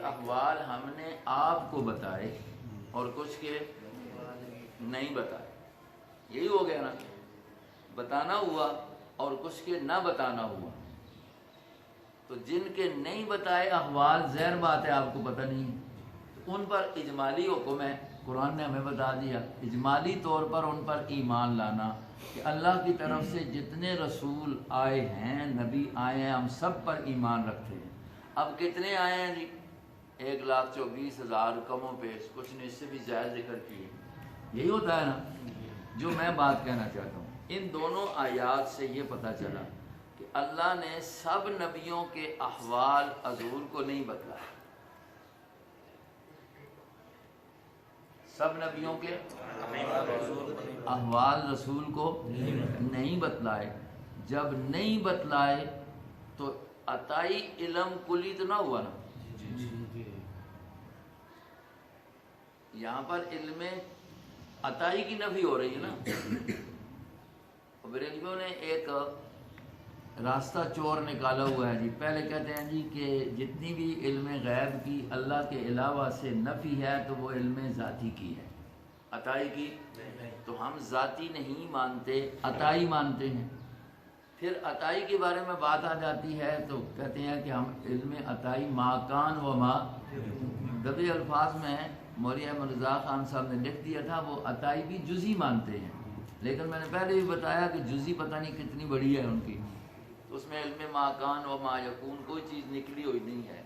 احوال ہم نے آپ کو بتائے اور کچھ کے نہیں بتائے. یہی ہو گیا نا, بتانا ہوا اور کچھ کے نہ بتانا ہوا. تو جن کے نہیں بتائے احوال ظاہر بات ہے آپ کو پتہ نہیں ہے, تو ان پر اجمالی حکم ہے, قرآن نے ہمیں بتا دیا اجمالی طور پر ان پر ایمان لانا کہ اللہ کی طرف سے جتنے رسول آئے ہیں, نبی آئے ہیں, ہم سب پر ایمان رکھتے ہیں. اب کتنے آئے ہیں جی؟ 1,24,000 کم و بیش, کچھ نے اس سے بھی زیادہ ذکر کیے. یہی ہوتا ہے نا جو میں بات کہنا چاہتا ہوں. ان دونوں آیات سے یہ پتہ چلا کہ اللہ نے سب نبیوں کے احوال حضور کو نہیں بتلائے. سب نبیوں کے احوال رسول کو نہیں بتلائے. جب نہیں بتلائے تو عطائی علم کلی تو نہ ہوا نا. یہاں پر علم عطائی کی نفی ہو رہی ہے نا. بریلویوں نے ایک راستہ چور نکالا ہوا ہے جی. پہلے کہتے ہیں جی کہ جتنی بھی علم غیب کی اللہ کے علاوہ سے نفی ہے تو وہ علم ذاتی کی ہے, عطائی کی. تو ہم ذاتی نہیں مانتے, عطائی مانتے ہیں. پھر عطائی کے بارے میں بات آ جاتی ہے تو کہتے ہیں کہ ہم علم عطائی ما کان و ما, دبی الفاظ میں مولوی احمد رضا خان صاحب نے لکھ دیا تھا وہ عطائی بھی جزئی مانتے ہیں. لیکن میں نے پہلے بھی بتایا کہ جزئی پتہ نہیں کتنی بڑی ہے ان کی, تو اس میں علم ما کان و ما یکون کوئی چیز نکلی ہوئی نہیں ہے.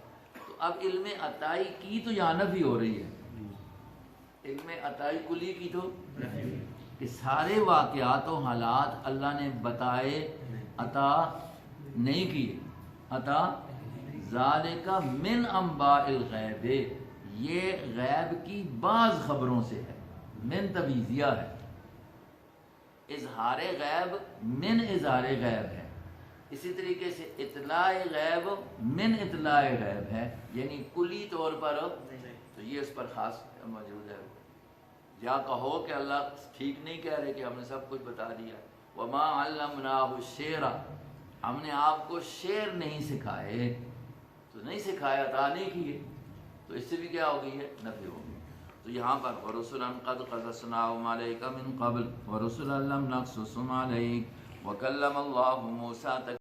تو اب علم عطائی کی تو یہاں نفی ہو رہی ہے, علم عطائی کلی کی تو کہ سارے واقعات و حالات اللہ نے بتائے, عطا نہیں کیے. عطا ذالک من انباء الغیب, یہ غیب کی بعض خبروں سے ہے. من تبعیضیہ ہے. اظہار غیب من اظہار غیب ہے. اسی طریقے سے اطلاع غیب من اطلاع غیب ہے, یعنی کلی طور پر. تو یہ اس پر خاص موجود ہے. یا کہو کہ اللہ ٹھیک نہیں کہہ رہے کہ ہم نے سب کچھ بتا دیا. وما علمناہ الشعر, ہم نے آپ کو شعر نہیں سکھائے. تو نہیں سکھایا, عطا نہیں کیے, تو اس سے بھی کیا ہو گئی ہے, نفی ہو گئی. تو یہاں پر وَرُسُلًا قَدْ قَصَصْنَاهُمْ عَلَيْكَ مِنْ قَبْلُ وَرُسُلًا لَمْ نَقْصُصْهُمْ عَلَيْكَ وَكَلَّمَ اللَّهُ مُوسَىٰ